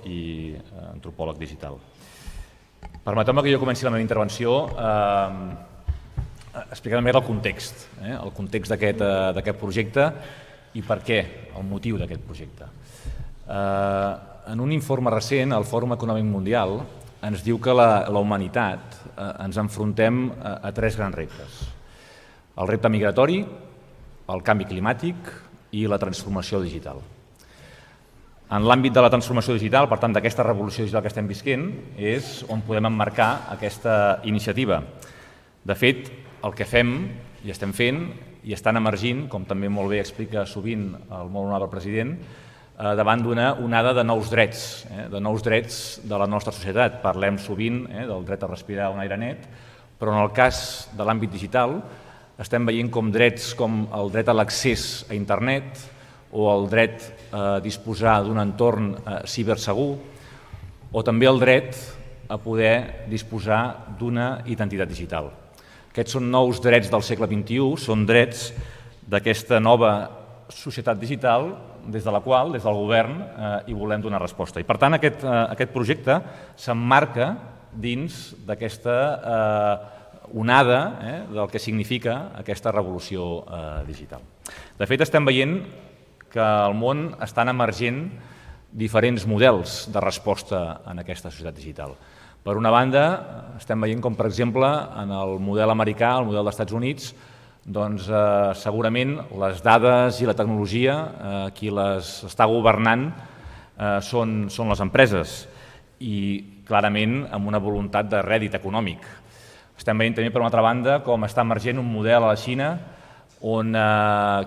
i antropòleg digital. Permeteu-me que jo comenci la meva intervenció explicant més el context d'aquest projecte i per què, el motiu d'aquest projecte. En un informe recent, el Fòrum Econòmic Mundial ens diu que la humanitat ens enfrontem a tres grans reptes. El repte migratori, el canvi climàtic i la transformació digital. En l'àmbit de la transformació digital, per tant, d'aquesta revolució digital que estem visquent, és on podem emmarcar aquesta iniciativa. De fet, el que fem i estem fent i estan emergint, com també molt bé explica sovint el molt honorable president, davant d'una onada de nous drets de la nostra societat. Parlem sovint del dret a respirar un aire net, però en el cas de l'àmbit digital estem veient com drets com el dret a l'accés a internet o el dret a disposar d'un entorn cibersegur o també el dret a poder disposar d'una identitat digital. Aquests són nous drets del segle XXI, són drets d'aquesta nova societat digital des de la qual, des del govern, hi volem donar resposta. I per tant, aquest projecte s'emmarca dins d'aquesta onada del que significa aquesta revolució digital. De fet, estem veient que al món estan emergent diferents models de resposta en aquesta societat digital. Per una banda, estem veient com, per exemple, en el model americà, el model dels Estats Units, doncs segurament les dades i la tecnologia, qui les està governant són les empreses i clarament amb una voluntat de rèdit econòmic. Estem veient també, per una altra banda, com està emergent un model a la Xina on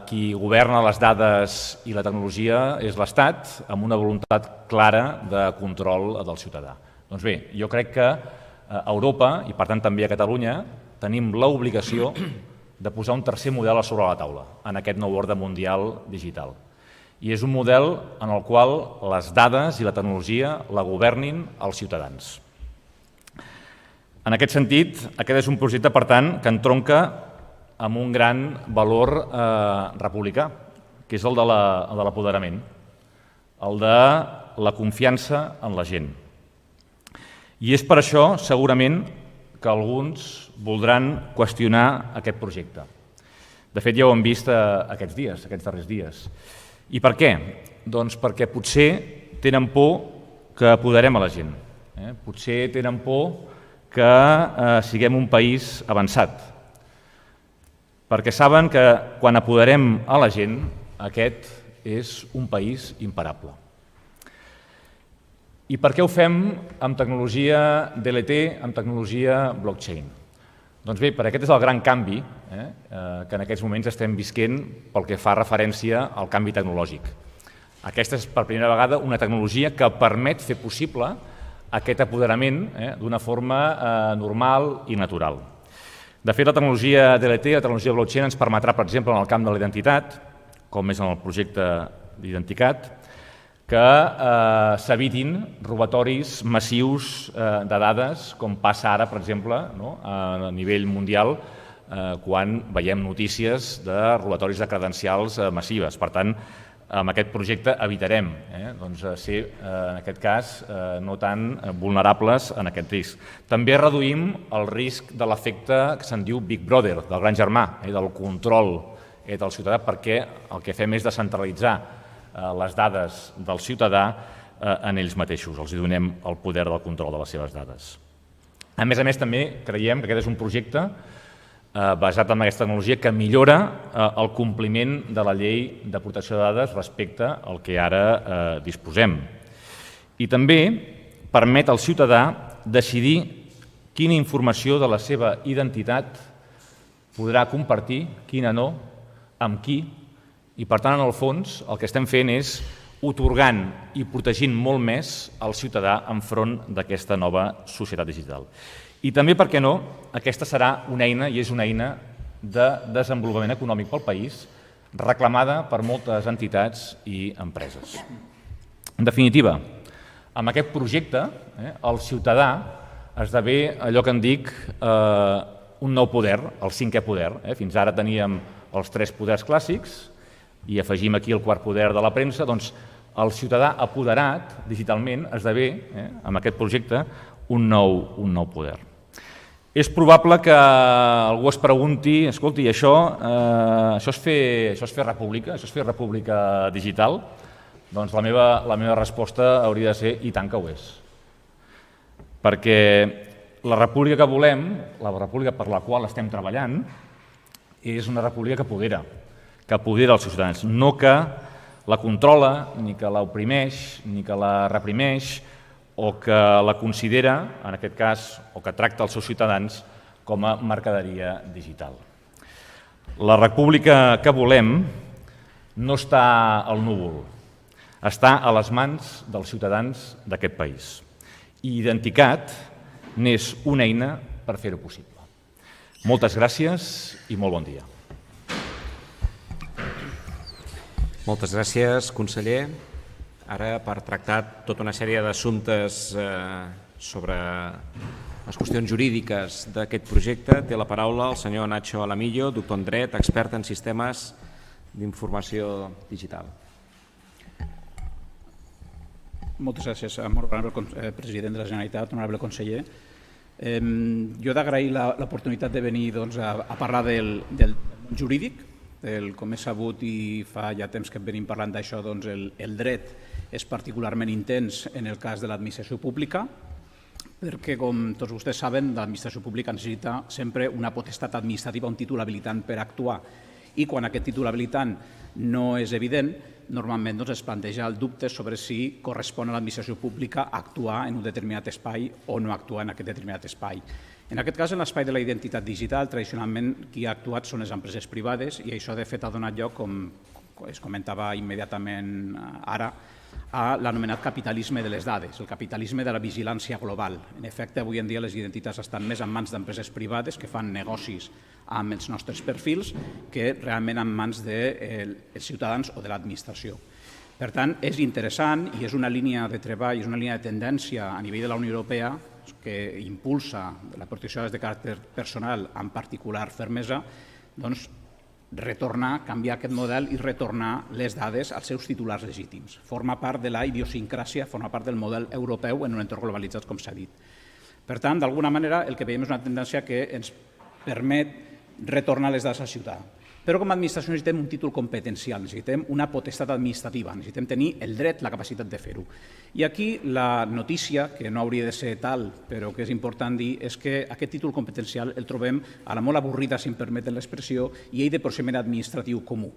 qui governa les dades i la tecnologia és l'Estat amb una voluntat clara de control del ciutadà. Doncs bé, jo crec que a Europa, i per tant també a Catalunya, tenim l'obligació de posar un tercer model a sobre la taula en aquest nou ordre mundial digital. I és un model en el qual les dades i la tecnologia la governin els ciutadans. En aquest sentit, aquest és un projecte, per tant, que entronca amb un gran valor republicà, que és el de l'apoderament, el de la confiança en la gent. I és per això, segurament, que alguns voldran qüestionar aquest projecte. De fet, ja ho hem vist aquests dies, aquests darrers dies. I per què? Doncs perquè potser tenen por que apoderem a la gent. Potser tenen por que siguem un país avançat. Perquè saben que quan apoderem a la gent, aquest és un país imparable. I per què ho fem amb tecnologia DLT, amb tecnologia blockchain? Doncs bé, perquè aquest és el gran canvi que en aquests moments estem visquent pel que fa referència al canvi tecnològic. Aquesta és per primera vegada una tecnologia que permet fer possible aquest apoderament d'una forma normal i natural. De fet, la tecnologia DLT, la tecnologia blockchain, ens permetrà, per exemple, en el camp de la identitat, com és en el projecte d'Identicat, que s'evitin robatoris massius de dades, com passa ara, per exemple, a nivell mundial, quan veiem notícies de robatoris de credencials massives. Per tant, amb aquest projecte evitarem ser, en aquest cas, no tan vulnerables en aquest risc. També reduïm el risc de l'efecte que se'n diu Big Brother, del gran germà, del control del ciutadà, perquè el que fem és descentralitzar les dades del ciutadà en ells mateixos, els donem el poder del control de les seves dades. A més, també creiem que aquest és un projecte basat en aquesta tecnologia que millora el compliment de la llei de protecció de dades respecte al que ara disposem. I també permet al ciutadà decidir quina informació de la seva identitat podrà compartir, quina no, amb qui, i per tant, en el fons, el que estem fent és atorgant i protegint molt més el ciutadà enfront d'aquesta nova societat digital. I també, per què no, aquesta serà una eina, i és una eina de desenvolupament econòmic pel país, reclamada per moltes entitats i empreses. En definitiva, amb aquest projecte, el ciutadà esdevé allò que en dic un nou poder, el cinquè poder. Fins ara teníem els tres poders clàssics i afegim aquí el quart poder de la premsa, doncs el ciutadà apoderat digitalment esdevé, amb aquest projecte, un nou poder. És probable que algú es pregunti, escolti, això és fer república, això és fer república digital? Doncs la meva resposta hauria de ser i tant que ho és. Perquè la república que volem, la república per la qual estem treballant, és una república que apodera els ciutadans, no que la controla, ni que l'oprimeix, ni que la reprimeix, o que la considera, en aquest cas, o que tracta els seus ciutadans com a mercaderia digital. La república que volem no està al núvol, està a les mans dels ciutadans d'aquest país. I Identicat n'és una eina per fer-ho possible. Moltes gràcies i molt bon dia. Moltes gràcies, conseller. Ara, per tractar tota una sèrie d'assumptes sobre les qüestions jurídiques d'aquest projecte, té la paraula el senyor Nacho Alamillo, doctor en dret, expert en sistemes d'informació digital. Moltes gràcies, molt honorable president de la Generalitat, honorable conseller. Jo he d'agrair l'oportunitat de venir a parlar del món jurídic. Com és sabut i fa ja temps que venim parlant d'això, el dret és particularment intens en el cas de l'administració pública, perquè, com tots vostès saben, l'administració pública necessita sempre una potestat administrativa, un títol habilitant per actuar. I quan aquest títol habilitant no és evident, normalment es planteja el dubte sobre si correspon a l'administració pública actuar en un determinat espai o no actuar en aquest determinat espai. En aquest cas, en l'espai de la identitat digital, tradicionalment qui ha actuat són les empreses privades i això de fet ha donat lloc, com es comentava immediatament ara, a l'anomenat capitalisme de les dades, el capitalisme de la vigilància global. En efecte, avui en dia les identitats estan més en mans d'empreses privades que fan negocis amb els nostres perfils que realment en mans dels ciutadans o de l'administració. Per tant, és interessant i és una línia de treball, és una línia de tendència a nivell de la Unió Europea que impulsa la protecció de dades de caràcter personal amb particular fermesa, doncs retornar, canviar aquest model i retornar les dades als seus titulars legítims. Forma part de la idiosincràsia, forma part del model europeu en un entorn globalitzat, com s'ha dit. Per tant, d'alguna manera, el que veiem és una tendència que ens permet retornar les dades al ciutadà. Però com a administració necessitem un títol competencial, necessitem una potestat administrativa, necessitem tenir el dret, la capacitat de fer-ho. I aquí la notícia, que no hauria de ser tal, però que és important dir, és que aquest títol competencial el trobem a la molt avorrida, si em permeten l'expressió, llei de procediment administratiu comú.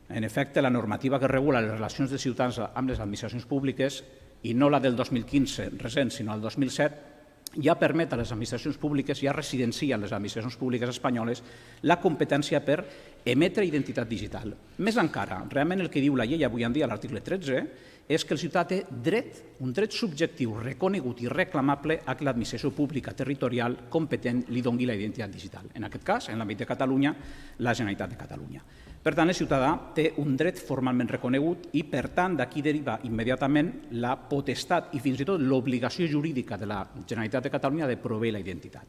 En efecte, la normativa que regula les relacions dels ciutadans amb les administracions públiques, i no la del 2015 recent, sinó el 2007, ja permet a les administracions públiques, ja residencia en les administracions públiques espanyoles, la competència per emetre identitat digital. Més encara, realment el que diu la llei avui en dia, a l'article 13, és que el ciutadà té dret, un dret subjectiu reconegut i reclamable a que l'administració pública territorial competent li doni la identitat digital. En aquest cas, en l'àmbit de Catalunya, la Generalitat de Catalunya. Per tant, el ciutadà té un dret formalment reconegut i, per tant, d'aquí deriva immediatament la potestat i fins i tot l'obligació jurídica de la Generalitat de Catalunya de proveir la identitat.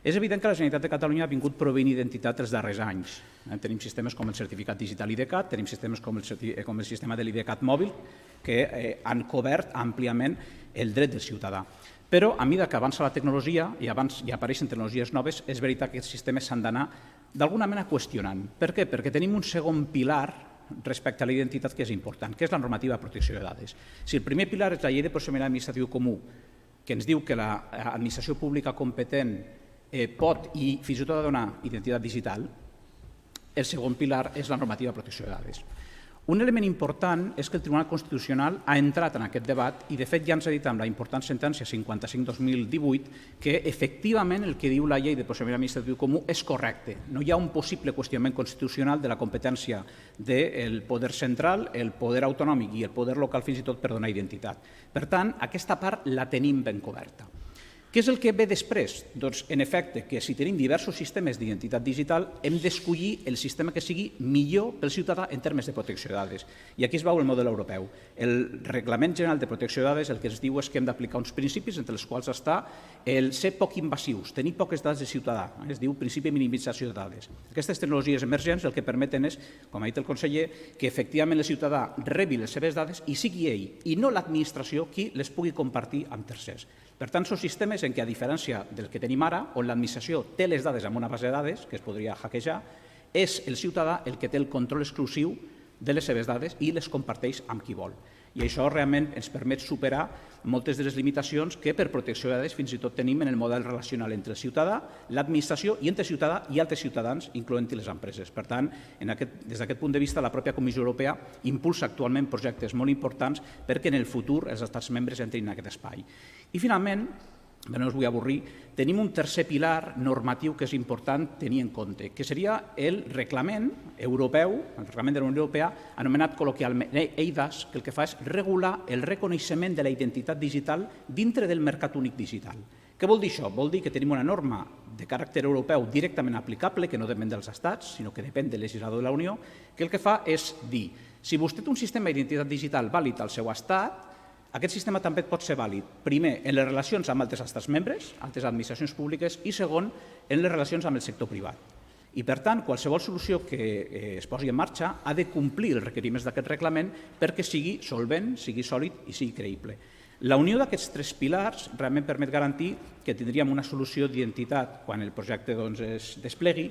És evident que la Generalitat de Catalunya ha vingut proveint identitat els darrers anys. Tenim sistemes com el certificat digital IDCAT, tenim sistemes com el sistema de l'IDCAT mòbil, que han cobert àmpliament el dret del ciutadà. Però, a mesura que avança la tecnologia i apareixen tecnologies noves, és veritat que aquests sistemes s'han d'anar d'alguna manera qüestionant. Per què? Perquè tenim un segon pilar respecte a la identitat que és important, que és la normativa de protecció de dades. Si el primer pilar és la llei de procediment administratiu comú, que ens diu que l'administració pública competent pot i fins i tot ha de donar identitat digital, el segon pilar és la normativa de protecció de dades. Un element important és que el Tribunal Constitucional ha entrat en aquest debat i, de fet, ja ens ha dit amb la important sentència 55-2018 que, efectivament, el que diu la llei de procediment administratiu comú és correcte. No hi ha un possible qüestionament constitucional de la competència del poder central, el poder autonòmic i el poder local fins i tot per donar identitat. Per tant, aquesta part la tenim ben coberta. Què és el que ve després? Doncs, en efecte, que si tenim diversos sistemes d'identitat digital, hem d'escollir el sistema que sigui millor pel ciutadà en termes de protecció de dades. I aquí es veu el model europeu. El Reglament General de Protecció de Dades el que ens diu és que hem d'aplicar uns principis entre els quals està el ser poc invasius, tenir poques dades de ciutadà. Es diu principi de minimització de dades. Aquestes tecnologies emergents el que permeten és, com ha dit el conseller, que efectivament el ciutadà rebi les seves dades i sigui ell, i no l'administració, qui les pugui compartir amb tercers. Per tant, són sistemes en què, a diferència del que tenim ara, on l'administració té les dades en una base de dades, que es podria hackejar, és el ciutadà el que té el control exclusiu de les seves dades i les comparteix amb qui vol. I això realment ens permet superar moltes de les limitacions que per protecció de dades fins i tot tenim en el model relacional entre el ciutadà, l'administració i entre ciutadà i altres ciutadans, incloent-hi les empreses. Per tant, des d'aquest punt de vista, la pròpia Comissió Europea impulsa actualment projectes molt importants perquè en el futur els estats membres entrin en aquest espai. I finalment, no us vull avorrir, tenim un tercer pilar normatiu que és important tenir en compte, que seria el reglament europeu, el reglament de la Unió Europea, anomenat col·loquialment eIDAS, que el que fa és regular el reconeixement de la identitat digital dintre del mercat únic digital. Què vol dir això? Vol dir que tenim una norma de caràcter europeu directament aplicable, que no depèn dels estats, sinó que depèn del legislador de la Unió, que el que fa és dir, si vostè té un sistema d'identitat digital vàlid al seu estat, aquest sistema també pot ser vàlid, primer, en les relacions amb altres estats membres, altres administracions públiques, i segon, en les relacions amb el sector privat. I, per tant, qualsevol solució que es posi en marxa ha de complir els requeriments d'aquest reglament perquè sigui solvent, sigui sòlid i sigui creïble. La unió d'aquests tres pilars realment permet garantir que tindríem una solució d'identitat quan el projecte es desplegui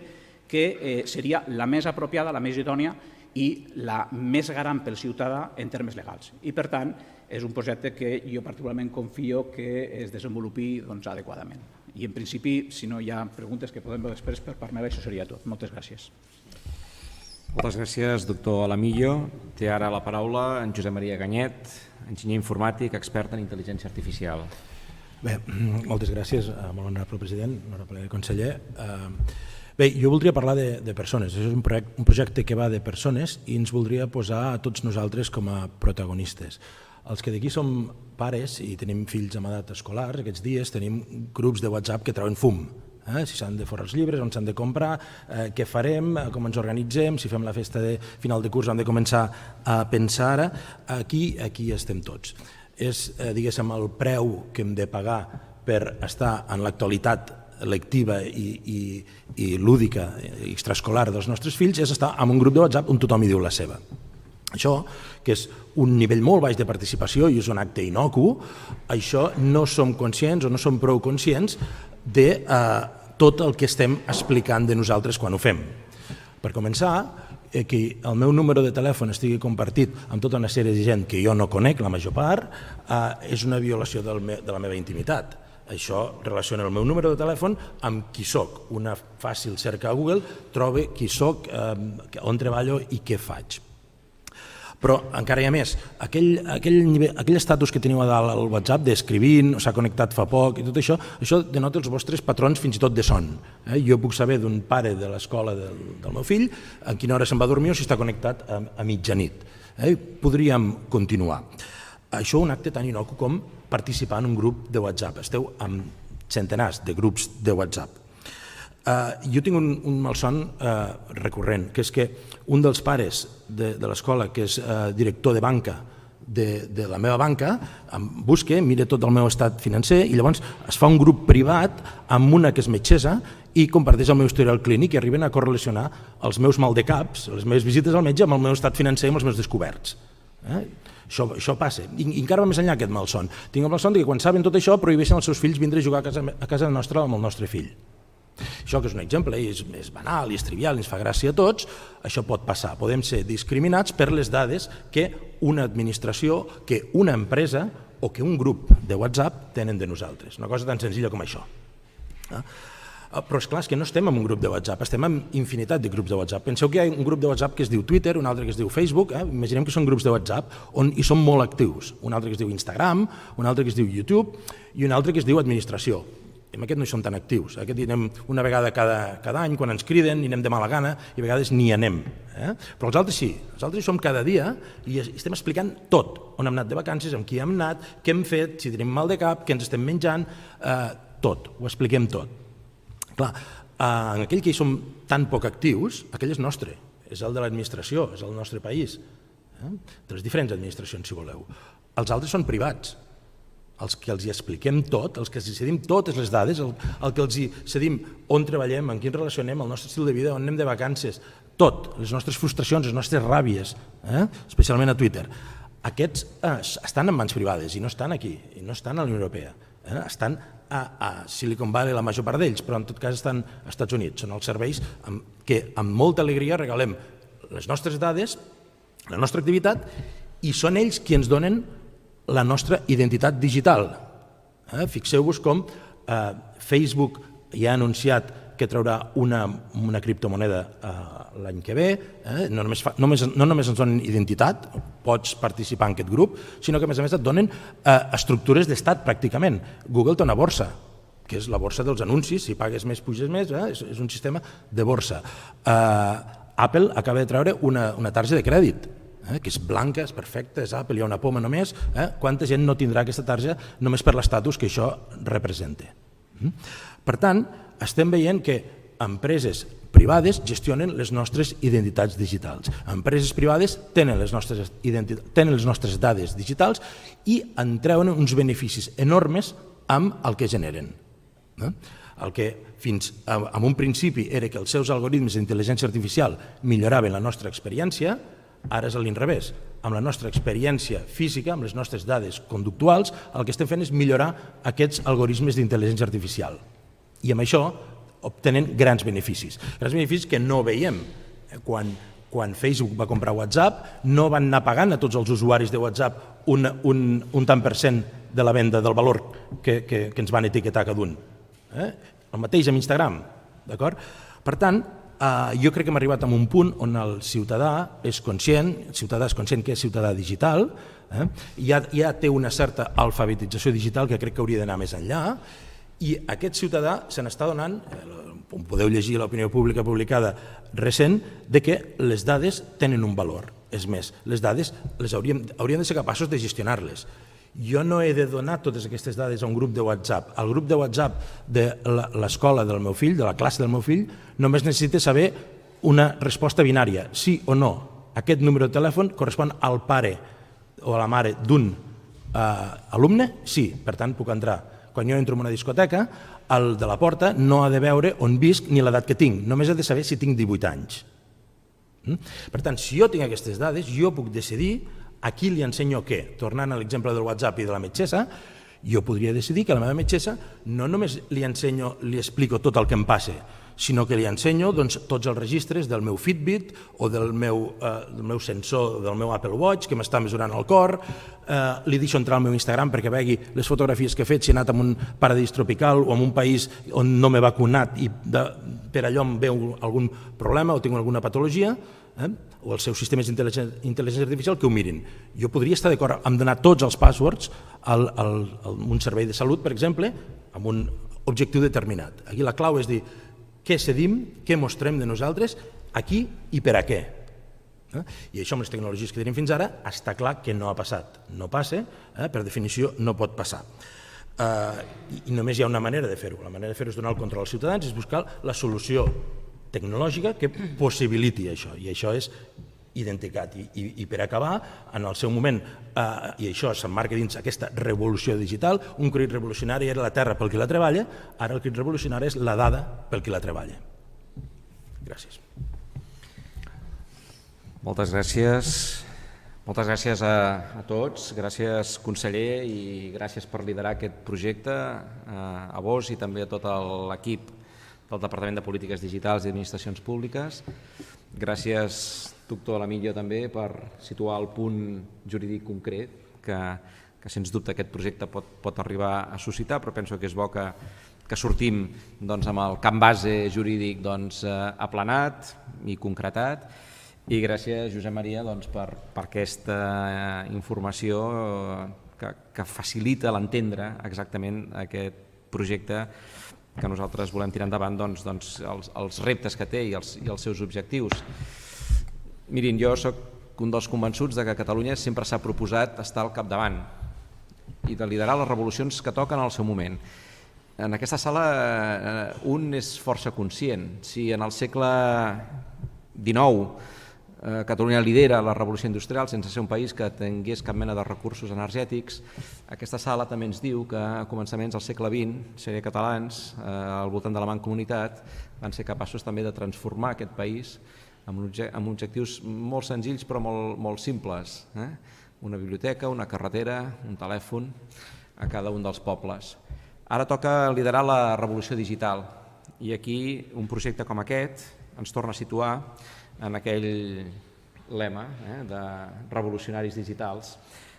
que seria la més apropiada, la més idònia i la més garant pel ciutadà en termes legals. I, per tant, és un projecte que jo particularment confio que es desenvolupi adequadament. I, en principi, si no hi ha preguntes que podem veure després, per part meva això seria tot. Moltes gràcies. Moltes gràcies, doctor Alamillo. Té ara la paraula en Josep Maria Ganyet, enginyer informàtic, expert en intel·ligència artificial. Bé, moltes gràcies, molt honorable president, honorable conseller. Bé, jo voldria parlar de persones. És un projecte que va de persones i ens voldria posar a tots nosaltres com a protagonistes. Els que d'aquí som pares i tenim fills amb edat escolar, aquests dies tenim grups de WhatsApp que treuen fum. Si s'han de forrar els llibres, on s'han de comprar, què farem, com ens organitzem, si fem la festa de final de curs hem de començar a pensar ara. Aquí estem tots. És, diguéssim, el preu que hem de pagar per estar en l'actualitat lectiva i lúdica i extraescolar dels nostres fills és estar en un grup de WhatsApp on tothom hi diu la seva. Això, que és un nivell molt baix de participació i és un acte inocu, això no som conscients o no som prou conscients de tot el que estem explicant de nosaltres quan ho fem. Per començar, que el meu número de telèfon estigui compartit amb tota una sèrie de gent que jo no conec, la major part, és una violació de la meva intimitat. Això relaciona el meu número de telèfon amb qui soc. Una fàcil cerca a Google troba qui soc, on treballo i què faig. Però encara hi ha més. Aquell estatus que teniu a dalt al WhatsApp d'escrivint, s'ha connectat fa poc i tot això denota els vostres patrons fins i tot de son. Jo puc saber d'un pare de l'escola del meu fill a quina hora se'n va dormir o si està connectat a mitjanit. Podríem continuar. Això és un acte tan inocu com participar en un grup de WhatsApp. Esteu amb centenars de grups de WhatsApp. Jo tinc un malson recurrent, que és que un dels pares de l'escola, que és director de banca de la meva banca, em busca, mira tot el meu estat financer i llavors es fa un grup privat amb una que és metgessa i comparteix el meu historial clínic i arriben a correlacionar els meus maldecaps, les meves visites al metge amb el meu estat financer i amb els meus descoberts. Això passa. I encara va més enllà aquest malson. Tinc el malson que quan saben tot això prohibeixen als seus fills vindre a jugar a casa nostra amb el nostre fill. Això que és un exemple, és banal i és trivial, ens fa gràcia a tots, això pot passar. Podem ser discriminats per les dades que una administració, que una empresa o que un grup de WhatsApp tenen de nosaltres. Una cosa tan senzilla com això. Però és clar, és que no estem en un grup de WhatsApp, estem en infinitat de grups de WhatsApp. Penseu que hi ha un grup de WhatsApp que es diu Twitter, un altre que es diu Facebook, imaginem que són grups de WhatsApp on hi són molt actius. Un altre que es diu Instagram, un altre que es diu YouTube i un altre que es diu Administració. Amb aquest no hi som tan actius. Aquest hi anem una vegada cada any, quan ens criden, hi anem de mala gana i a vegades ni anem. Però els altres sí, els altres hi som cada dia i estem explicant tot. On hem anat de vacances, amb qui hem anat, què hem fet, si tenim mal de cap, què ens estem menjant. tot, ho expliquem tot. Clar, en aquell que hi som tan poc actius, aquell és nostre, és el de l'administració, és el nostre país, de les diferents administracions, si voleu. Els altres són privats, els que els hi expliquem tot, els que els hi cedim totes les dades, el que els hi cedim on treballem, en quin relacionem, el nostre estil de vida, on anem de vacances, tot, les nostres frustracions, les nostres ràbies, especialment a Twitter. Aquests estan en mans privades i no estan aquí, i no estan a la Unió Europea, estan a Silicon Valley la major part d'ells, però en tot cas estan als Estats Units. Són els serveis que amb molta alegria regalem les nostres dades, la nostra activitat, i són ells qui ens donen la nostra identitat digital. Fixeu-vos com Facebook ja ha anunciat que traurà una criptomoneda l'any que ve, no només ens donen identitat, pots participar en aquest grup, sinó que a més et donen estructures d'estat pràcticament. Google té una borsa, que és la borsa dels anuncis, si pagues més, puges més, és un sistema de borsa. Apple acaba de treure una targeta de crèdit, que és blanca, és perfecta, és Apple, hi ha una poma només. Quanta gent no tindrà aquesta targeta només per l'estatus que això representa? Per tant, estem veient que empreses privades gestionen les nostres identitats digitals. Empreses privades tenen les nostres dades digitals i en treuen uns beneficis enormes amb el que generen. El que fins en un principi era que els seus algoritmes d'intel·ligència artificial milloraven la nostra experiència, ara és a l'inrevés. Amb la nostra experiència física, amb les nostres dades conductuals, el que estem fent és millorar aquests algoritmes d'intel·ligència artificial. I amb això obtenen grans beneficis que no veiem. Quan Facebook va comprar WhatsApp, no van anar pagant a tots els usuaris de WhatsApp un tant per cent de la venda del valor que ens van etiquetar cada un. El mateix amb Instagram. Per tant, jo crec que hem arribat a un punt on el ciutadà és conscient que és ciutadà digital, ja té una certa alfabetització digital que crec que hauria d'anar més enllà, i aquest ciutadà se n'està donant, podeu llegir l'opinió pública publicada recent, de que les dades tenen un valor. És més, les dades hauríem de ser capaços de gestionar-les. Jo no he de donar totes aquestes dades a un grup de WhatsApp. El grup de WhatsApp de l'escola del meu fill, de la classe del meu fill, només necessita saber una resposta binària, sí o no. Aquest número de telèfon correspon al pare o a la mare d'un alumne? Sí, per tant puc entrar. Quan jo entro en una discoteca, el de la porta no ha de veure on visc ni l'edat que tinc, només ha de saber si tinc 18 anys. Per tant, si jo tinc aquestes dades, jo puc decidir a qui li ensenyo què. Tornant a l'exemple del WhatsApp i de la metgessa, jo podria decidir que a la meva metgessa no només li explico tot el que em passa, sinó que li ensenyo tots els registres del meu Fitbit o del meu sensor del meu Apple Watch que m'està mesurant el cor, li deixo entrar al meu Instagram perquè vegi les fotografies que he fet, si he anat a un paradís tropical o en un país on no m'he vacunat i per allò em veu algun problema o tinc alguna patologia, o els seus sistemes d'intel·ligència artificial que ho mirin. Jo podria estar d'acord amb donar tots els passwords a un servei de salut, per exemple, amb un objectiu determinat. Aquí la clau és dir què cedim, què mostrem de nosaltres, a qui i per a què. I això amb les tecnologies que tenim fins ara està clar que no ha passat. No passa, per definició no pot passar. I només hi ha una manera de fer-ho. La manera de fer-ho és donar el control als ciutadans, és buscar la solució tecnològica que possibiliti això, i això és identicat. I per acabar, en el seu moment, i això s'emmarca dins aquesta revolució digital, un crit revolucionari era la terra pel qui la treballa, ara el crit revolucionari és la dada pel qui la treballa. Gràcies. Moltes gràcies. Moltes gràcies a tots, gràcies conseller i gràcies per liderar aquest projecte, a vos i també a tot l'equip del Departament de Polítiques Digitals i Administracions Públiques. Gràcies, doctor Alamillo, també per situar el punt jurídic concret que sens dubte aquest projecte pot arribar a suscitar, però penso que és bo que sortim amb el camp base jurídic aplanat i concretat. I gràcies, Josep Maria, per aquesta informació que facilita l'entendre exactament aquest projecte que nosaltres volem tirar endavant, els reptes que té i els seus objectius. Mirin, jo soc un dels convençuts que Catalunya sempre s'ha proposat estar al capdavant i de liderar les revolucions que toquen al seu moment. en aquesta sala un és força conscient. Si en el segle XIX Catalunya lidera la revolució industrial sense ser un país que tingués cap mena de recursos energètics, aquesta sala també ens diu que a començaments del segle XX, sèrie catalans, al voltant de la Mancomunitat, van ser capaços també de transformar aquest país amb objectius molt senzills però molt simples. Una biblioteca, una carretera, un telèfon a cada un dels pobles. Ara toca liderar la revolució digital i aquí un projecte com aquest ens torna a situar en aquell lema de revolucionaris digitals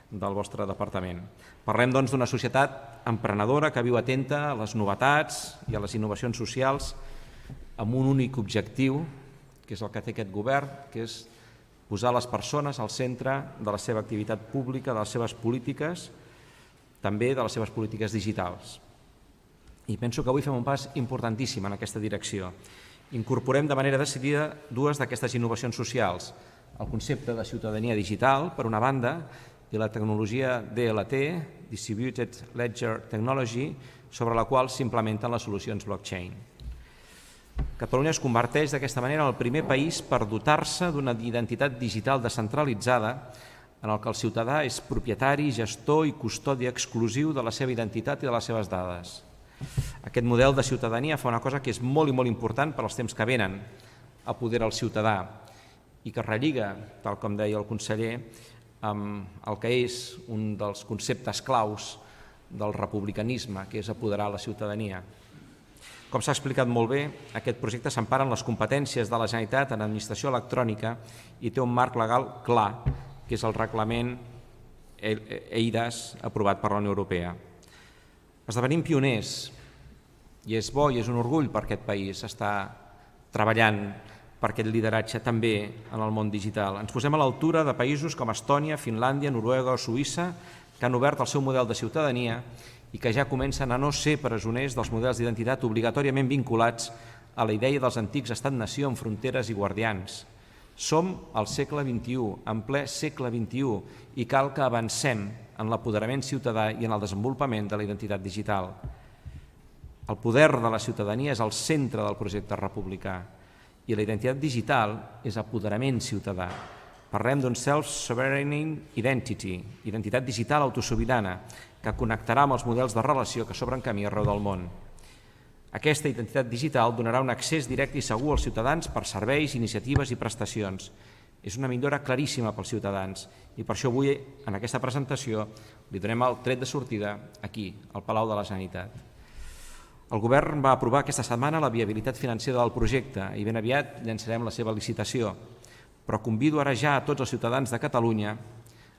del vostre departament. Parlem doncs d'una societat emprenedora que viu atenta a les novetats i a les innovacions socials amb un únic objectiu, que és el que té aquest govern, que és posar les persones al centre de la seva activitat pública, de les seves polítiques, també de les seves polítiques digitals. I penso que avui fem un pas importantíssim en aquesta direcció. Incorporem de manera decidida dues d'aquestes innovacions socials, el concepte de ciutadania digital, per una banda, i la tecnologia DLT, Distributed Ledger Technology, sobre la qual s'implementen les solucions blockchain. Catalunya es converteix d'aquesta manera en el primer país per dotar-se d'una identitat digital descentralitzada en el que el ciutadà és propietari, gestor i custodi exclusiu de la seva identitat i de les seves dades. Aquest model de ciutadania fa una cosa que és molt i molt important per als temps que venen, apodera el ciutadà, i que relliga, tal com deia el conseller, amb el que és un dels conceptes claus del republicanisme, que és apoderar la ciutadania. Com s'ha explicat molt bé, aquest projecte s'empara en les competències de la Generalitat en administració electrònica i té un marc legal clar, que és el reglament EIDAS aprovat per la Unió Europea. Esdevenim pioners, i és bo i és un orgull per aquest país estar treballant per aquest lideratge també en el món digital. Ens posem a l'altura de països com Estònia, Finlàndia, Noruega o Suïssa, que han obert el seu model de ciutadania i que ja comencen a no ser presoners dels models d'identitat obligatòriament vinculats a la idea dels antics estat-nació amb fronteres i guardians. Som al segle XXI, en ple segle XXI, i cal que avancem en l'apoderament ciutadà i en el desenvolupament de la identitat digital. El poder de la ciutadania és el centre del projecte republicà i la identitat digital és apoderament ciutadà. Parlem d'un self-sovereign identity, identitat digital autosobirana, que connectarà amb els models de relació que s'obren camí arreu del món. Aquesta identitat digital donarà un accés directe i segur als ciutadans per serveis, iniciatives i prestacions. És una millora claríssima pels ciutadans i per això avui, en aquesta presentació, li donem el tret de sortida aquí, al Palau de la Generalitat. El Govern va aprovar aquesta setmana la viabilitat financera del projecte i ben aviat llançarem la seva licitació, però convido ara ja a tots els ciutadans de Catalunya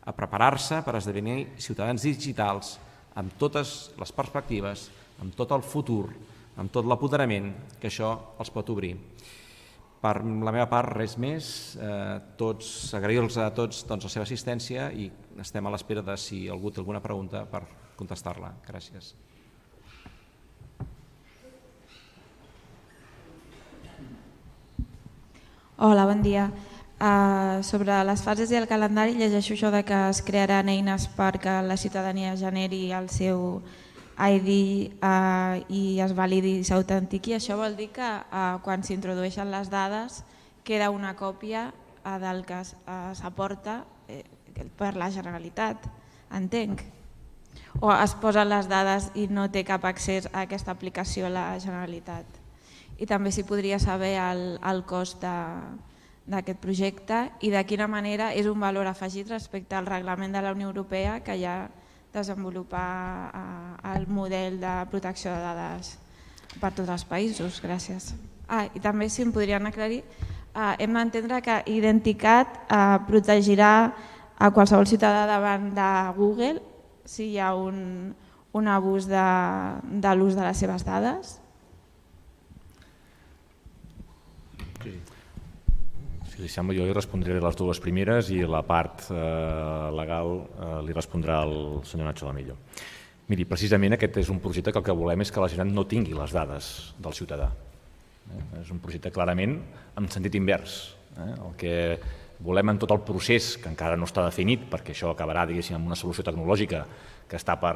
a preparar-se per esdevenir ciutadans digitals amb totes les perspectives, amb tot el futur, amb tot l'apoderament que això els pot obrir. Per la meva part, res més. Agrair-los a tots la seva assistència i estem a l'espera de si algú té alguna pregunta per contestar-la. Gràcies. Hola, bon dia. Sobre les fases i el calendari llegeixo això de que es crearan eines perquè la ciutadania generi el seu ID i es validi i s'autentiqui. Això vol dir que quan s'introdueixen les dades queda una còpia del que s'aporta per la Generalitat, entenc. O es posen les dades i no té cap accés a aquesta aplicació la Generalitat. I també s'hi podria saber el cost d'aquest projecte i de quina manera és un valor afegit respecte al reglament de la Unió Europea que ja desenvolupar el model de protecció de dades per tots els països. Gràcies. I també, si em podrien aclarir, hem d'entendre que Identicat protegirà a qualsevol ciutadà davant de Google si hi ha un abús de l'ús de les seves dades? Si li sembla, jo li respondré les dues primeres i la part legal li respondrà el senyor Nacho Lamillo. Miri, precisament aquest és un projecte que el que volem és que la Generalitat no tingui les dades del ciutadà. És un projecte clarament en sentit invers. El que volem en tot el procés, que encara no està definit, perquè això acabarà, diguéssim, amb una solució tecnològica que està per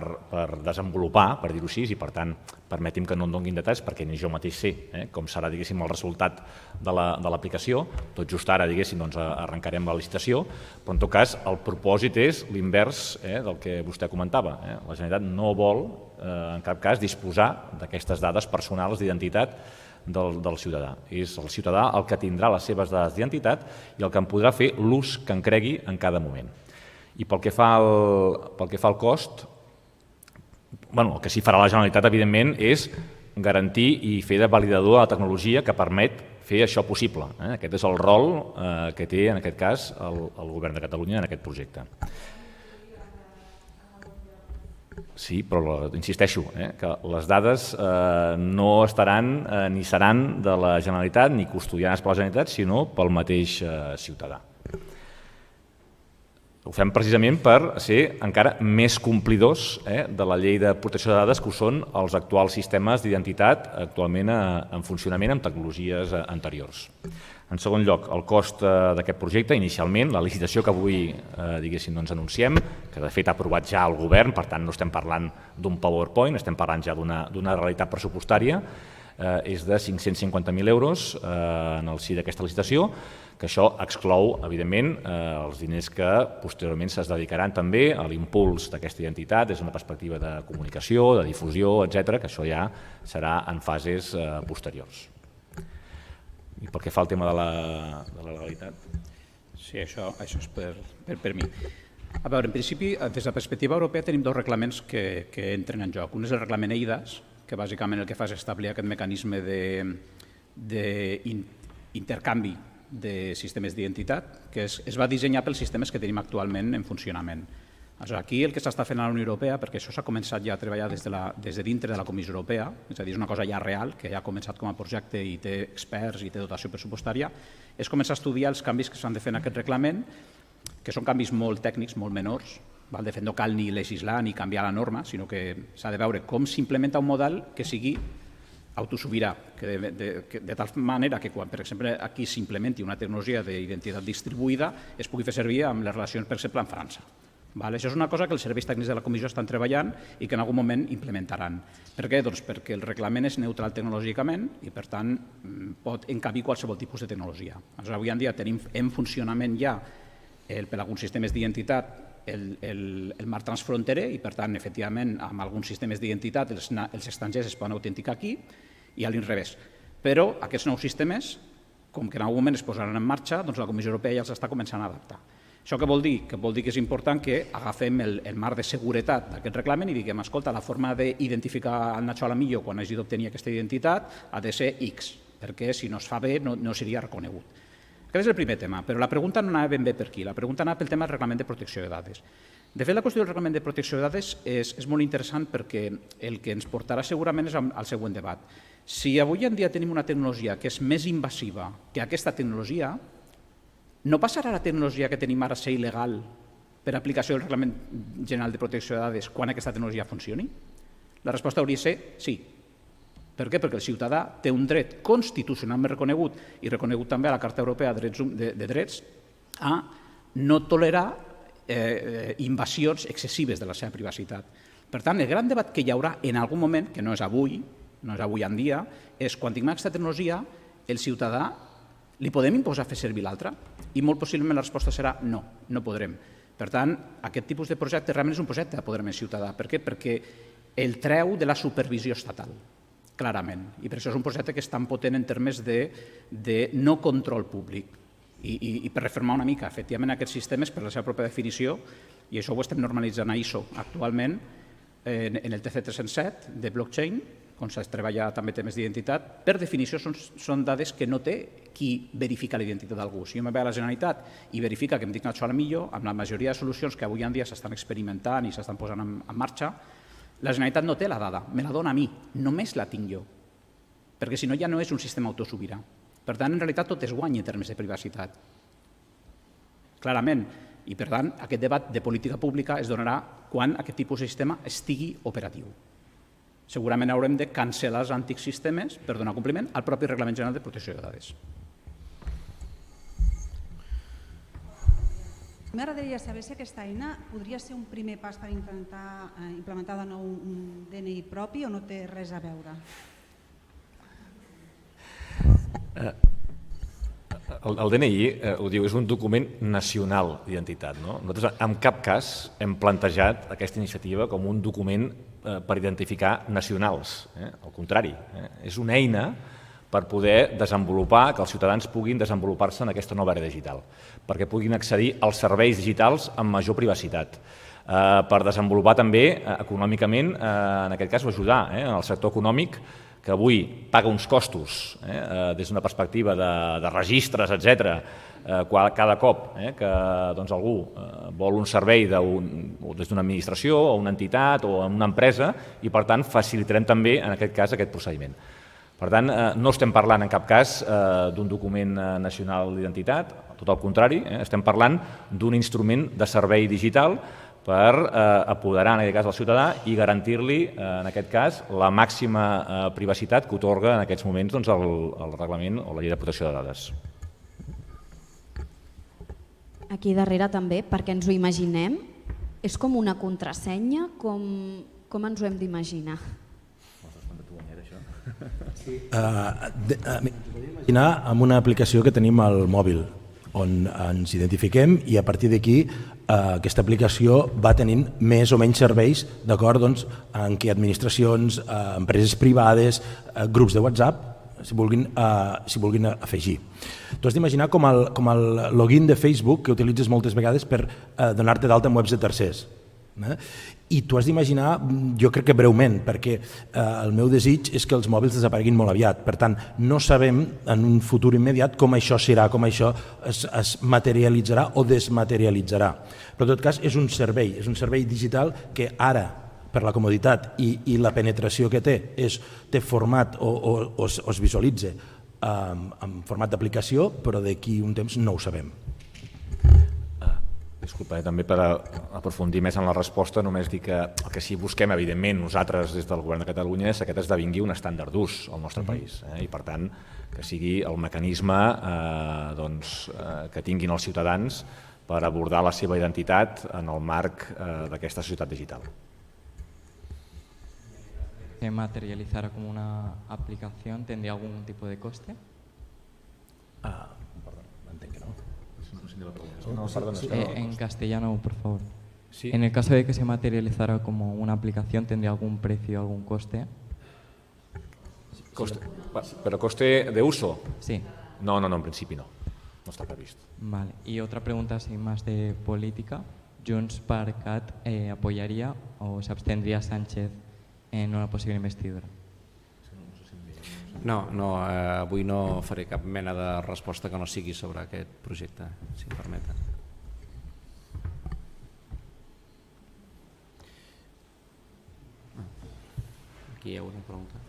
desenvolupar, per dir-ho així, i per tant, permeti'm que no en donguin detalls, perquè ni jo mateix sé com serà, diguéssim, el resultat de l'aplicació. Tot just ara, diguéssim, arrencarem la licitació, però en tot cas el propòsit és l'invers del que vostè comentava. La Generalitat no vol, en cap cas, disposar d'aquestes dades personals d'identitat del ciutadà. És el ciutadà el que tindrà les seves dades d'identitat i el que en podrà fer l'ús que en cregui en cada moment. I pel que fa al cost, el que sí farà la Generalitat, evidentment, és garantir i fer de validador de la tecnologia que permet fer això possible. Aquest és el rol que té, en aquest cas, el Govern de Catalunya en aquest projecte. Sí, però insisteixo, que les dades no estaran ni seran de la Generalitat ni custodiades per la Generalitat, sinó pel mateix ciutadà. Ho fem precisament per ser encara més complidors de la llei de protecció de dades que ho són els actuals sistemes d'identitat actualment en funcionament amb tecnologies anteriors. En segon lloc, el cost d'aquest projecte, inicialment, la licitació que avui anunciem, que de fet ha aprovat ja el govern, per tant no estem parlant d'un PowerPoint, estem parlant ja d'una realitat pressupostària, és de 550.000 euros en el si d'aquesta licitació, que això exclou, evidentment, els diners que posteriorment es dedicaran també a l'impuls d'aquesta identitat des d'una perspectiva de comunicació, de difusió, etc., que això ja serà en fases posteriors. I pel que fa al tema de la legalitat? Sí, això és per mi. A veure, en principi, des de la perspectiva europea tenim dos reglaments que entren en joc. Un és el reglament EIDAS, que bàsicament el que fa és establir aquest mecanisme d'intercanvi de sistemes d'identitat, que es va dissenyar pels sistemes que tenim actualment en funcionament. Aquí el que s'està fent a la Unió Europea, perquè això s'ha començat ja a treballar des de dintre de la Comissió Europea, és a dir, és una cosa ja real, que ja ha començat com a projecte i té experts i té dotació pressupostària, és començar a estudiar els canvis que s'han de fer en aquest reglament, que són canvis molt tècnics, molt menors. De fet, no cal ni legislar ni canviar la norma, sinó que s'ha de veure com s'implementa un model que sigui autosobirà, de tal manera que quan, per exemple, aquí s'implementi una tecnologia d'identitat distribuïda es pugui fer servir amb les relacions, per exemple, amb França. Això és una cosa que els serveis tècnics de la Comissió estan treballant i que en algun moment implementaran. Per què? Doncs perquè el reglament és neutral tecnològicament i, per tant, pot encabir qualsevol tipus de tecnologia. Avui en dia tenim en funcionament ja, per alguns sistemes d'identitat, el marc transfronterer i, per tant, efectivament, amb alguns sistemes d'identitat els estrangers es poden autenticar aquí i a l'inrevés. Però aquests nous sistemes, com que en algun moment es posaran en marxa, doncs la Comissió Europea ja els està començant a adaptar. Això què vol dir? Que vol dir que és important que agafem el marc de seguretat d'aquest reglament i diguem, escolta, la forma d'identificar el Nacho Alamillo quan hagi d'obtenir aquesta identitat ha de ser X, perquè si no es fa bé no seria reconegut. Aquest és el primer tema, però la pregunta no anava ben bé per aquí, la pregunta anava pel tema del reglament de protecció de dades. De fet, la qüestió del reglament de protecció de dades és molt interessant perquè el que ens portarà segurament és al següent debat. Si avui en dia tenim una tecnologia que és més invasiva que aquesta tecnologia, no passarà la tecnologia que tenim ara a ser il·legal per aplicació del Reglament General de Protecció de Dades quan aquesta tecnologia funcioni? La resposta hauria de ser sí. Per què? Perquè el ciutadà té un dret constitucionalment reconegut i reconegut també a la Carta Europea de Drets a no tolerar invasions excessives de la seva privacitat. Per tant, el gran debat que hi haurà en algun moment, que no és avui en dia, és quan tinguem aquesta tecnologia, el ciutadà li podem imposar fer servir l'altra? I molt possiblement la resposta serà no, no podrem. Per tant, aquest tipus de projecte realment és un projecte d'apoderament ciutadà. Per què? Perquè el treu de la supervisió estatal, clarament. I per això és un projecte que és tan potent en termes de no control públic. I per reformar una mica, efectivament, aquests sistemes, per la seva pròpia definició, i això ho estem normalitzant a ISO actualment, en el TC307 de blockchain, on es treballa també temes d'identitat, per definició són dades que no té qui verifica la identitat d'algú. Si jo me ve a la Generalitat i verifica que em dic Nacho Alamillo, amb la majoria de solucions que avui en dia s'estan experimentant i s'estan posant en marxa, la Generalitat no té la dada, me la dona a mi, només la tinc jo, perquè si no ja no és un sistema autosobirà. Per tant, en realitat tot es guanya en termes de privacitat. Clarament. I per tant, aquest debat de política pública es donarà quan aquest tipus de sistema estigui operatiu. Segurament haurem de cancel·lar els antics sistemes per donar compliment al propi Reglament General de Protecció de Dades. M'agradaria saber si aquesta eina podria ser un primer pas per intentar implementar de nou un DNI propi o no té res a veure. El DNI, ho diu, és un document nacional d'identitat. Nosaltres en cap cas hem plantejat aquesta iniciativa com un document per identificar nacionals. Al contrari, és una eina per poder desenvolupar, que els ciutadans puguin desenvolupar-se en aquesta nova era digital, perquè puguin accedir als serveis digitals amb major privacitat, per desenvolupar també econòmicament, en aquest cas, o ajudar el sector econòmic, que avui paga uns costos des d'una perspectiva de registres, etc., cada cop que algú vol un servei des d'una administració o una entitat o una empresa i, per tant, facilitarem també, en aquest cas, aquest procediment. Per tant, no estem parlant en cap cas d'un document nacional d'identitat, tot el contrari, estem parlant d'un instrument de servei digital per apoderar, en aquest cas, el ciutadà i garantir-li, en aquest cas, la màxima privacitat que atorga en aquests moments el reglament o la llei de protecció de dades. Aquí darrere també, perquè ens ho imaginem, és com una contrasenya, com ens ho hem d'imaginar? Imaginar amb una aplicació que tenim al mòbil, on ens identifiquem i a partir d'aquí aquesta aplicació va tenint més o menys serveis d'acord en què administracions, empreses privades, grups de WhatsApp s'hi vulguin afegir. Tu has d'imaginar com el login de Facebook que utilitzes moltes vegades per donar-te d'alta en webs de tercers. I tu has d'imaginar, jo crec que breument, perquè el meu desig és que els mòbils desapareguin molt aviat. Per tant, no sabem en un futur immediat com això serà, com això es materialitzarà o desmaterialitzarà. Però en tot cas és un servei digital que ara, per la comoditat i la penetració que té format o es visualitza en format d'aplicació, però d'aquí un temps no ho sabem. Disculpa, també per aprofundir més en la resposta, només dir que el que sí busquem, evidentment, nosaltres des del Govern de Catalunya és que aquest esdevingui un estàndard d'ús al nostre país i, per tant, que sigui el mecanisme que tinguin els ciutadans per abordar la seva identitat en el marc d'aquesta societat digital. ¿Se materializara como una aplicación tendría algún tipo de coste? En castellano, por favor. Sí. En el caso de que se materializara como una aplicación, ¿tendría algún precio, algún coste? ¿Pero coste de uso? Sí. No, en principi no. No està previst. Vale. Y otra pregunta, sin más de política. ¿Junts per Cat apoyaría o se abstendría Sánchez en una posible investidura? No, avui no faré cap mena de resposta que no sigui sobre aquest projecte, si em permeten. Aquí hi ha una pregunta.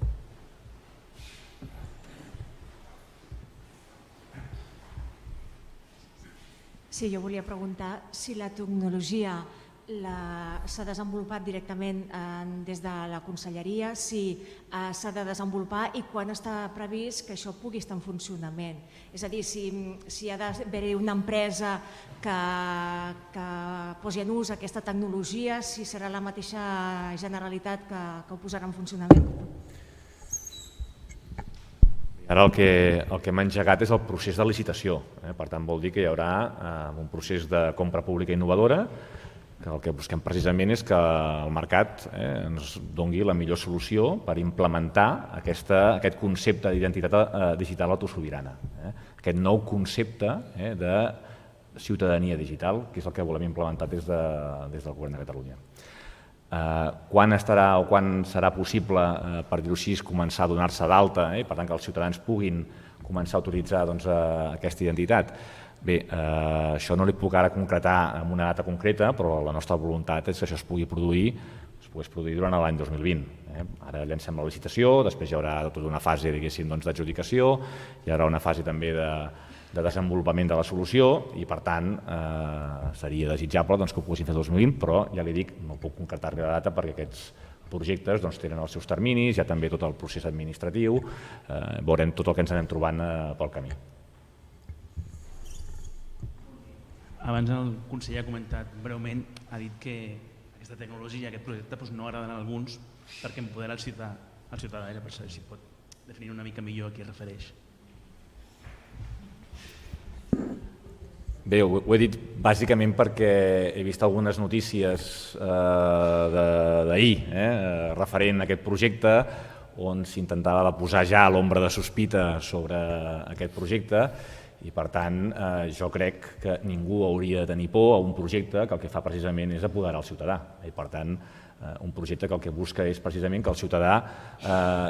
Sí, jo volia preguntar si la tecnologia s'ha desenvolupat directament des de la conselleria, si s'ha de desenvolupar i quan està previst que això pugui estar en funcionament. És a dir, si ha d'haver-hi una empresa que posi en ús aquesta tecnologia, si serà la mateixa Generalitat que ho posarà en funcionament. Ara el que hem engegat és el procés de licitació. Per tant, vol dir que hi haurà un procés de compra pública innovadora que el que busquem precisament és que el mercat ens doni la millor solució per implementar aquest concepte d'identitat digital autosobirana, aquest nou concepte de ciutadania digital, que és el que volem implementar des del Govern de Catalunya. Quan estarà o quan serà possible, per dir-ho així, començar a donar-se d'alta, per tant que els ciutadans puguin començar a utilitzar aquesta identitat? Bé, això no li puc ara concretar en una data concreta, però la nostra voluntat és que això es pogués produir durant l'any 2020. Ara llancem la licitació, després hi haurà tota una fase d'adjudicació, hi haurà una fase també de desenvolupament de la solució i, per tant, seria desitjable que ho poguessin fer el 2020, però ja li dic, no puc concretar-li la data perquè aquests projectes tenen els seus terminis, hi ha també tot el procés administratiu, veurem tot el que ens anem trobant pel camí. Abans el conseller ha comentat breument, ha dit que aquesta tecnologia, aquest projecte no agraden a alguns perquè empodera el ciutadà. Era per saber si pot definir una mica millor a qui es refereix. Bé, ho he dit bàsicament perquè he vist algunes notícies d'ahir referent a aquest projecte on s'intentava posar ja l'ombra de sospita sobre aquest projecte i, per tant, jo crec que ningú hauria de tenir por a un projecte que el que fa precisament és apoderar el ciutadà. I, per tant, un projecte que el que busca és precisament que el ciutadà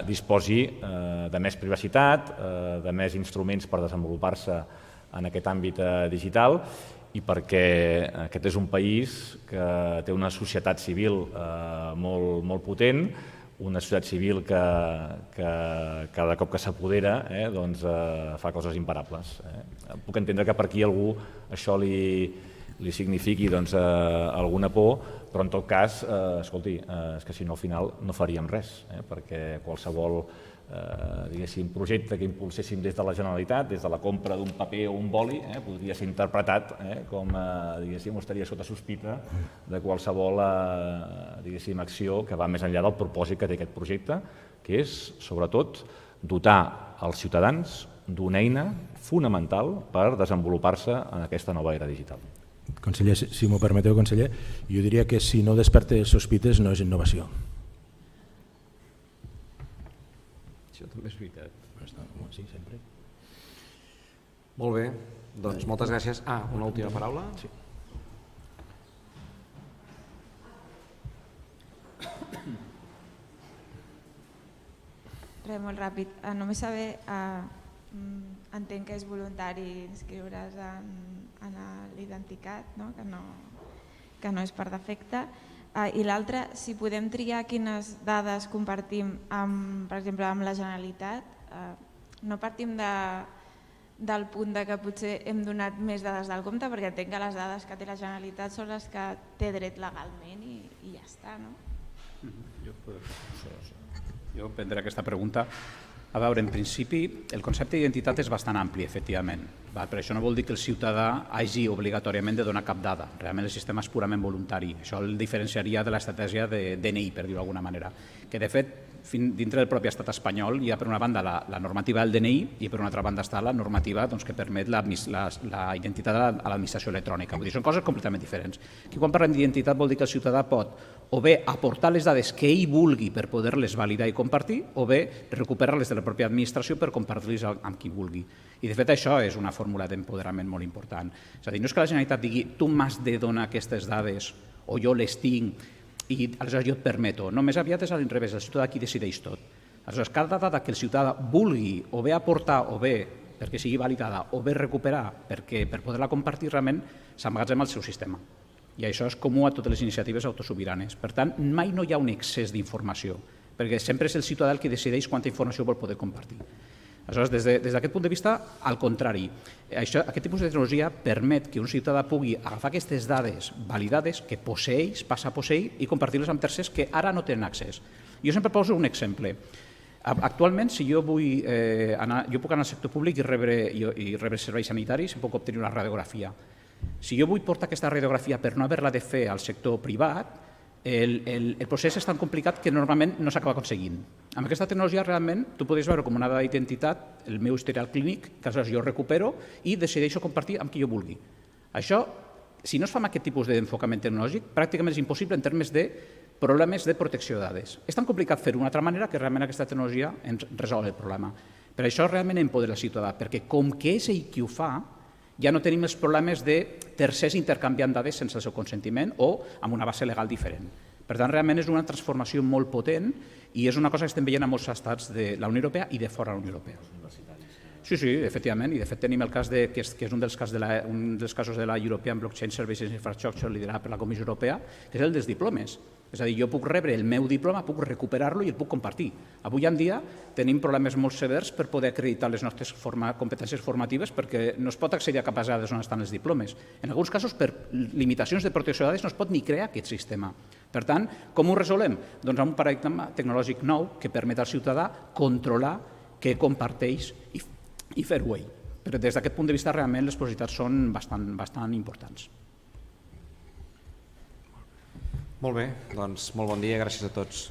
disposi de més privacitat, de més instruments per desenvolupar-se en aquest àmbit digital i perquè aquest és un país que té una societat civil molt potent, una societat civil que cada cop que s'apodera fa coses imparables. Puc entendre que per aquí algú això li signifiqui alguna por, però en tot cas, escolti, és que si no al final no faríem res, perquè qualsevol projecte que impulséssim des de la Generalitat, des de la compra d'un paper o un boli, podria ser interpretat com estaria sota sospita de qualsevol acció que va més enllà del propòsit que té aquest projecte, que és, sobretot, dotar els ciutadans d'una eina fonamental per desenvolupar-se en aquesta nova era digital. Conseller, si m'ho permeteu, conseller, jo diria que si no desperta sospites no és innovació. Això també és veritat. Sí, sempre. Molt bé, doncs moltes gràcies. Una última paraula? Sí. Res, molt ràpid. Només saber, entenc que és voluntari inscriure's en l'Identicat, que no és per defecte. I l'altre, si podem triar quines dades compartim, per exemple, amb la Generalitat, no partim del punt que potser hem donat més dades del compte, perquè entenc que les dades que té la Generalitat són les que té dret legalment i ja està, no? Jo prendré aquesta pregunta. A veure, en principi, el concepte d'identitat és bastant ampli, efectivament. Per això no vol dir que el ciutadà hagi obligatòriament de donar cap dada. Realment el sistema és purament voluntari. Això el diferenciaria de l'estratègia de DNI, per dir-ho d'alguna manera. Que, de fet, dintre del propi estat espanyol hi ha, per una banda, la normativa del DNI i, per una altra banda, està la normativa que permet la identitat a l'administració electrònica. Vull dir, són coses completament diferents. Aquí, quan parlem d'identitat, vol dir que el ciutadà pot o bé aportar les dades que ell vulgui per poder-les validar i compartir, o bé recuperar-les de la pròpia administració per compartir-les amb qui vulgui. I, de fet, això és una fórmula d'empoderament molt important. És a dir, no és que la Generalitat digui tu m'has de donar aquestes dades o jo les tinc i aleshores jo et permeto. No, més aviat és a l'inrevés, el ciutadà qui decideix tot. Aleshores, cada dada que el ciutadà vulgui o bé aportar o bé perquè sigui validada o bé recuperar per poder-la compartir, realment s'emmagatzema al seu sistema. I això és comú a totes les iniciatives autosobiranes. Per tant, mai no hi ha un excés d'informació, perquè sempre és el ciutadà el que decideix quanta informació vol poder compartir. Aleshores, des d'aquest punt de vista, al contrari, aquest tipus de tecnologia permet que un ciutadà pugui agafar aquestes dades validades que posseix, passa a posseir, i compartir-les amb tercers que ara no tenen accés. Jo sempre poso un exemple. Actualment, si jo vull jo puc anar al sector públic i rebre serveis sanitaris i puc obtenir una radiografia. Si jo vull portar aquesta radiografia per no haver-la de fer al sector privat, el procés és tan complicat que normalment no s'acaba aconseguint. Amb aquesta tecnologia realment tu podries veure com una dada d'identitat el meu historial clínic, que aleshores jo recupero i decideixo compartir amb qui jo vulgui. Això, si no es fa amb aquest tipus d'enfocament tecnològic, pràcticament és impossible en termes de problemes de protecció de dades. És tan complicat fer-ho d'una altra manera que realment aquesta tecnologia ens resol el problema. Per això realment empodera el ciutadà, perquè com que és ell qui ho fa, ja no tenim els problemes de tercers intercanviant dades sense el seu consentiment o amb una base legal diferent. Per tant, realment és una transformació molt potent i és una cosa que estem veient a molts estats de la Unió Europea i de fora de la Unió Europea. Sí, efectivament, i de fet tenim el cas que és un dels casos de la European Blockchain Services Infrastructure liderat per la Comissió Europea, que és el dels diplomes. És a dir, jo puc rebre el meu diploma, puc recuperar-lo i el puc compartir. Avui en dia tenim problemes molt severs per poder acreditar les nostres competències formatives perquè no es pot accedir a cap base de dades on estan els diplomes. En alguns casos, per limitacions de protecció de dades, no es pot ni crear aquest sistema. Per tant, com ho resolem? Doncs amb un paradigma tecnològic nou que permet al ciutadà controlar què comparteix i fer-ho ell. però des d'aquest punt de vista realment les possibilitats són bastant importants. Molt bé, doncs molt bon dia, gràcies a tots.